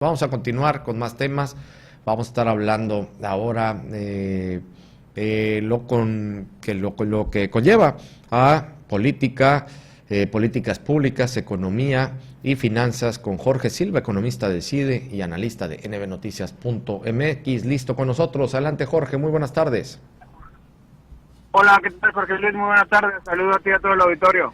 Vamos a continuar con más temas. Vamos a estar hablando ahora lo que conlleva a política, políticas públicas, economía y finanzas con Jorge Silva, economista de CIDE y analista de nbnoticias.mx. Listo con nosotros. Adelante, Jorge. Muy buenas tardes. Hola, ¿qué tal, Jorge Luis? Muy buenas tardes. Saludos a ti y a todo el auditorio.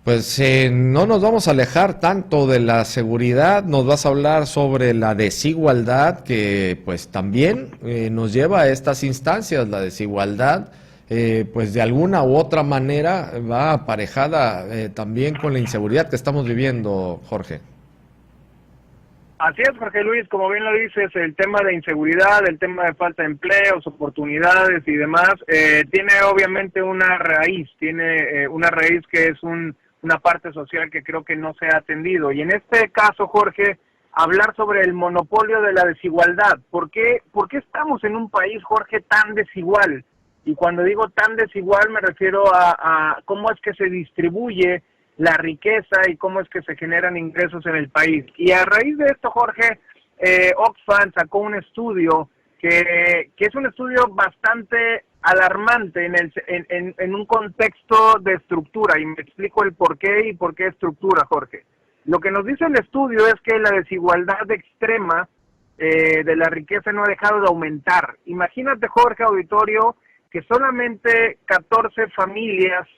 Pues no nos vamos a alejar tanto de la seguridad, nos vas a hablar sobre la desigualdad que pues también nos lleva a estas instancias. La desigualdad pues de alguna u otra manera va aparejada también con la inseguridad que estamos viviendo, Jorge. Así es, Jorge Luis, como bien lo dices, el tema de inseguridad, el tema de falta de empleos, oportunidades y demás, tiene obviamente una raíz, una raíz que es una parte social que creo que no se ha atendido. Y en este caso, Jorge, hablar sobre el monopolio de la desigualdad. ¿Por qué estamos en un país, Jorge, tan desigual? Y cuando digo tan desigual me refiero a cómo es que se distribuye la riqueza y cómo es que se generan ingresos en el país. Y a raíz de esto, Jorge, Oxfam sacó un estudio que es un estudio bastante alarmante en un contexto de estructura, y me explico el por qué y por qué estructura, Jorge. Lo que nos dice el estudio es que la desigualdad extrema de la riqueza no ha dejado de aumentar. Imagínate, Jorge, auditorio, que solamente 14 familias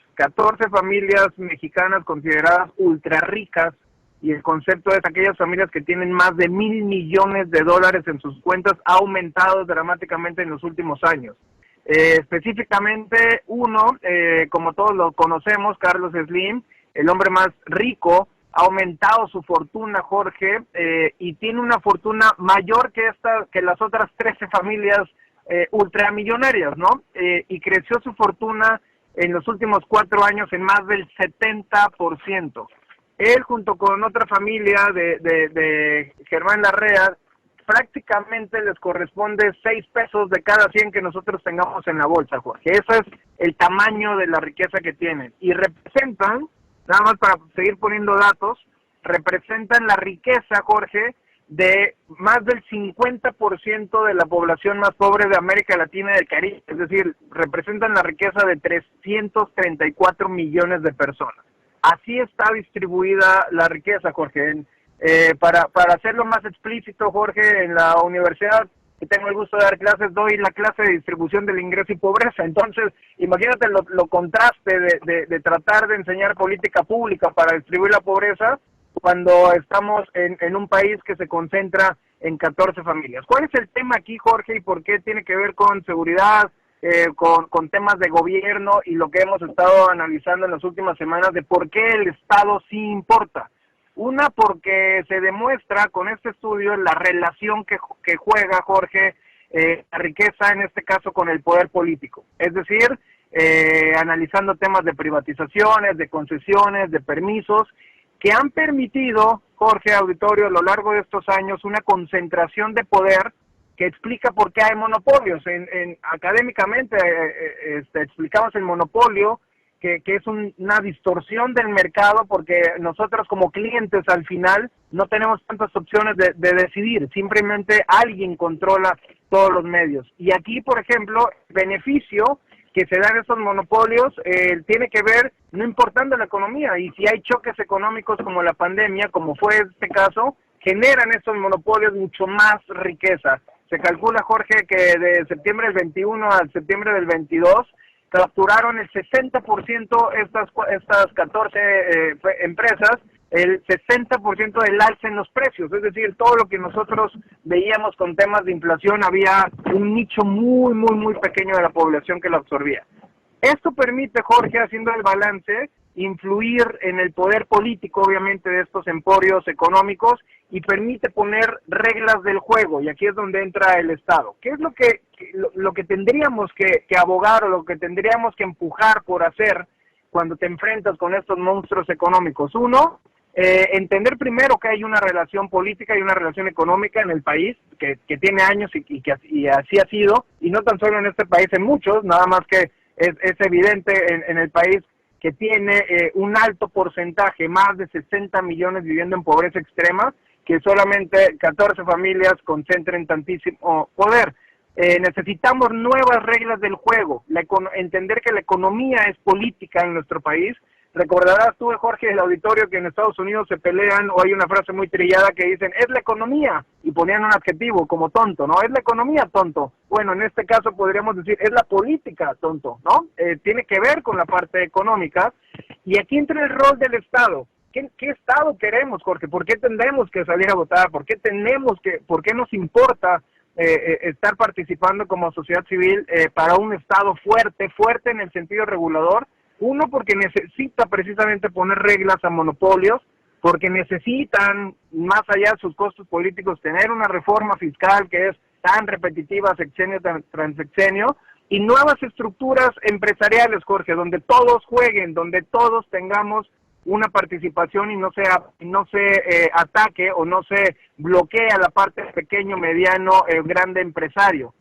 mexicanas consideradas ultra ricas, y el concepto es aquellas familias que tienen más de $1,000 millones en sus cuentas, ha aumentado dramáticamente en los últimos años. Específicamente como todos lo conocemos, Carlos Slim, el hombre más rico, ha aumentado su fortuna, Jorge, y tiene una fortuna mayor que las otras 13 familias ultramillonarias, ¿no? Y creció su fortuna en los últimos 4 años en más del 70%. Él, junto con otra familia de Germán Larrea, prácticamente les corresponde 6 pesos de cada 100 que nosotros tengamos en la bolsa, Jorge. Ese es el tamaño de la riqueza que tienen. Y representan, nada más para seguir poniendo datos, representan la riqueza, Jorge, de más del 50% de la población más pobre de América Latina y del Caribe. Es decir, representan la riqueza de 334 millones de personas. Así está distribuida la riqueza, Jorge. Para hacerlo más explícito, Jorge, en la universidad que tengo el gusto de dar clases, doy la clase de distribución del ingreso y pobreza. Entonces, imagínate lo contraste de tratar de enseñar política pública para distribuir la pobreza cuando estamos en un país que se concentra en 14 familias. ¿Cuál es el tema aquí, Jorge, y por qué tiene que ver con seguridad, con temas de gobierno y lo que hemos estado analizando en las últimas semanas de por qué el Estado sí importa? Una, porque se demuestra con este estudio la relación que juega, Jorge, la riqueza, en este caso, con el poder político. Es decir, analizando temas de privatizaciones, de concesiones, de permisos, que han permitido, Jorge, auditorio, a lo largo de estos años, una concentración de poder que explica por qué hay monopolios. Académicamente explicamos el monopolio, que es una distorsión del mercado, porque nosotros como clientes al final no tenemos tantas opciones de decidir, simplemente alguien controla todos los medios. Y aquí, por ejemplo, beneficio que se dan esos monopolios tiene que ver, no importando la economía, y si hay choques económicos como la pandemia, como fue este caso, generan estos monopolios mucho más riqueza. Se calcula, Jorge, que de septiembre del 21 al septiembre del 22 capturaron el 60% estas 14 empresas, el 60% del alza en los precios. Es decir, todo lo que nosotros veíamos con temas de inflación, había un nicho muy, muy, muy pequeño de la población que lo absorbía. Esto permite, Jorge, haciendo el balance, influir en el poder político, obviamente, de estos emporios económicos, y permite poner reglas del juego, y aquí es donde entra el Estado. ¿Qué es lo que tendríamos que abogar, o lo que tendríamos que empujar por hacer cuando te enfrentas con estos monstruos económicos? Uno, entender primero que hay una relación política y una relación económica en el país que tiene años y así ha sido, y no tan solo en este país, en muchos, nada más que es evidente en el país que tiene un alto porcentaje, más de 60 millones viviendo en pobreza extrema, que solamente 14 familias concentren tantísimo poder. Necesitamos nuevas reglas del juego, entender que la economía es política en nuestro país. Recordarás tú, Jorge, del auditorio, que en Estados Unidos se pelean, o hay una frase muy trillada que dicen, es la economía, y ponían un adjetivo como tonto, ¿no? Es la economía, tonto. Bueno, en este caso podríamos decir, es la política, tonto, ¿no? Tiene que ver con la parte económica, y aquí entra el rol del Estado. ¿Qué Estado queremos, Jorge? ¿Por qué tendremos que salir a votar? ¿Por qué nos importa estar participando como sociedad civil para un Estado fuerte en el sentido regulador? Uno, porque necesita precisamente poner reglas a monopolios, porque necesitan, más allá de sus costos políticos, tener una reforma fiscal que es tan repetitiva sexenio tras sexenio, y nuevas estructuras empresariales, Jorge, donde todos jueguen, donde todos tengamos una participación y no se ataque o no se bloquee a la parte pequeño, mediano, grande empresario.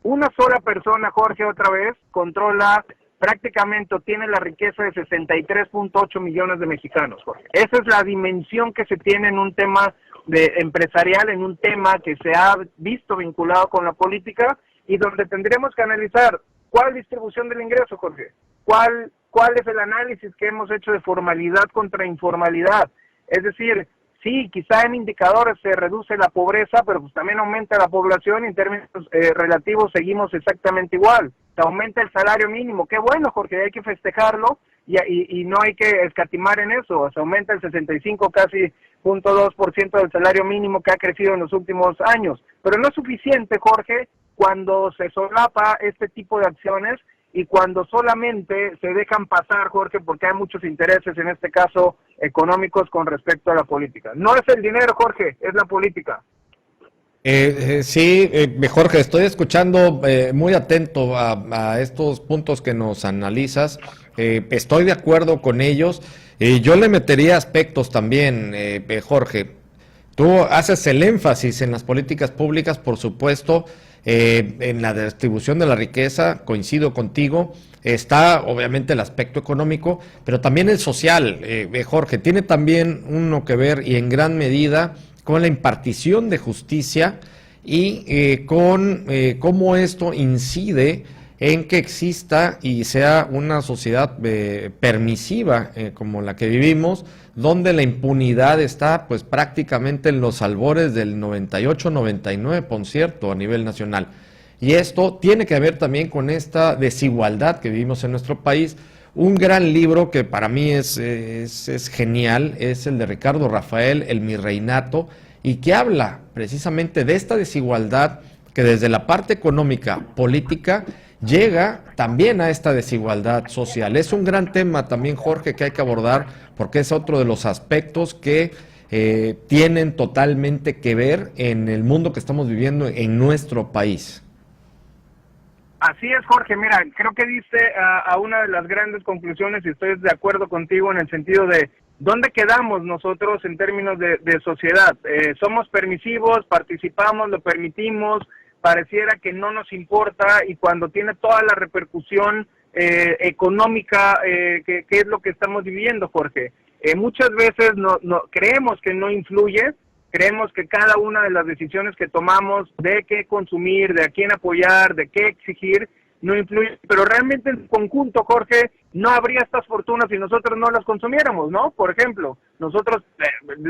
Una sola persona, Jorge, otra vez, controla prácticamente, tiene la riqueza de 63.8 millones de mexicanos, Jorge. Esa es la dimensión que se tiene en un tema empresarial, en un tema que se ha visto vinculado con la política, y donde tendremos que analizar cuál distribución del ingreso, Jorge, cuál es el análisis que hemos hecho de formalidad contra informalidad. Es decir, sí, quizá en indicadores se reduce la pobreza, pero pues también aumenta la población, y en términos relativos seguimos exactamente igual. Se aumenta el salario mínimo, qué bueno, Jorge, hay que festejarlo y no hay que escatimar en eso. Se aumenta el 65, casi 0.2% del salario mínimo, que ha crecido en los últimos años. Pero no es suficiente, Jorge, cuando se solapa este tipo de acciones y cuando solamente se dejan pasar, Jorge, porque hay muchos intereses, en este caso económicos, con respecto a la política. No es el dinero, Jorge, es la política. Sí, Jorge, estoy escuchando muy atento a estos puntos que nos analizas. Estoy de acuerdo con ellos. Yo le metería aspectos también, Jorge. Tú haces el énfasis en las políticas públicas, por supuesto, en la distribución de la riqueza, coincido contigo. Está obviamente el aspecto económico, pero también el social, Jorge, tiene también uno que ver, y en gran medida, con la impartición de justicia y con cómo esto incide en que exista y sea una sociedad permisiva como la que vivimos, donde la impunidad está pues prácticamente en los albores del 98-99% a nivel nacional. Y esto tiene que ver también con esta desigualdad que vivimos en nuestro país. Un gran libro que para mí es genial es el de Ricardo Rafael, El Mirreinato, y que habla precisamente de esta desigualdad que desde la parte económica, política, llega también a esta desigualdad social. Es un gran tema también, Jorge, que hay que abordar, porque es otro de los aspectos que tienen totalmente que ver en el mundo que estamos viviendo en nuestro país. Así es, Jorge. Mira, creo que diste a una de las grandes conclusiones, y estoy de acuerdo contigo en el sentido de dónde quedamos nosotros en términos de sociedad. Somos permisivos, participamos, lo permitimos, pareciera que no nos importa, y cuando tiene toda la repercusión económica, que es lo que estamos viviendo, Jorge. Muchas veces no creemos que no influye. Creemos que cada una de las decisiones que tomamos de qué consumir, de a quién apoyar, de qué exigir, no influye, pero realmente en conjunto, Jorge, no habría estas fortunas si nosotros no las consumiéramos, ¿no? Por ejemplo, nosotros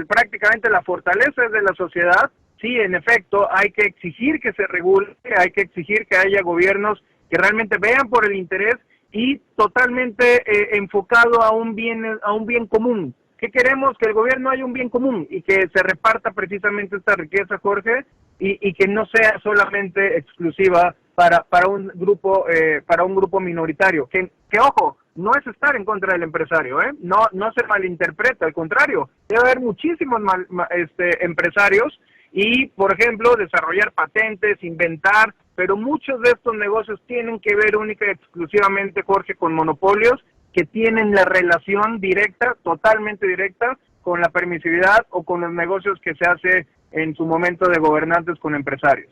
prácticamente la fortaleza es de la sociedad. Sí, en efecto, hay que exigir que se regule, hay que exigir que haya gobiernos que realmente vean por el interés y totalmente enfocado a un bien común. ¿Qué queremos? Que el gobierno haya un bien común y que se reparta precisamente esta riqueza, Jorge, y que no sea solamente exclusiva para un grupo minoritario. Que ojo, no es estar en contra del empresario, no se malinterpreta, al contrario, debe haber muchísimos empresarios y, por ejemplo, desarrollar patentes, inventar, pero muchos de estos negocios tienen que ver única y exclusivamente, Jorge, con monopolios que tienen la relación directa, totalmente directa, con la permisividad o con los negocios que se hace en su momento de gobernantes con empresarios.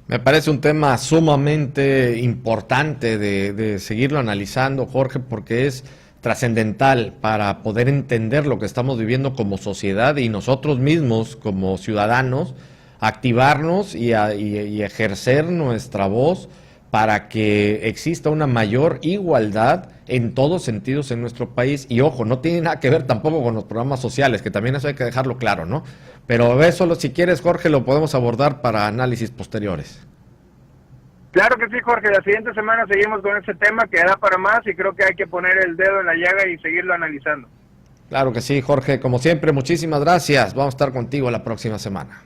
Me parece un tema sumamente importante de seguirlo analizando, Jorge, porque es trascendental para poder entender lo que estamos viviendo como sociedad y nosotros mismos como ciudadanos, activarnos y ejercer nuestra voz para que exista una mayor igualdad en todos sentidos en nuestro país. Y ojo, no tiene nada que ver tampoco con los programas sociales, que también eso hay que dejarlo claro, ¿no? Pero eso, si quieres, Jorge, lo podemos abordar para análisis posteriores. Claro que sí, Jorge. La siguiente semana seguimos con ese tema que da para más y creo que hay que poner el dedo en la llaga y seguirlo analizando. Claro que sí, Jorge. Como siempre, muchísimas gracias. Vamos a estar contigo la próxima semana.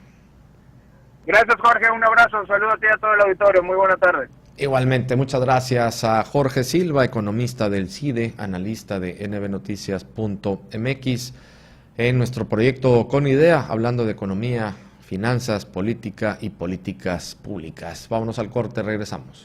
Gracias, Jorge. Un abrazo. Saludos a ti y a todo el auditorio. Muy buena tarde. Igualmente, muchas gracias a Jorge Silva, economista del CIDE, analista de nbnoticias.mx, en nuestro proyecto Con Idea, hablando de economía, finanzas, política y políticas públicas. Vámonos al corte, regresamos.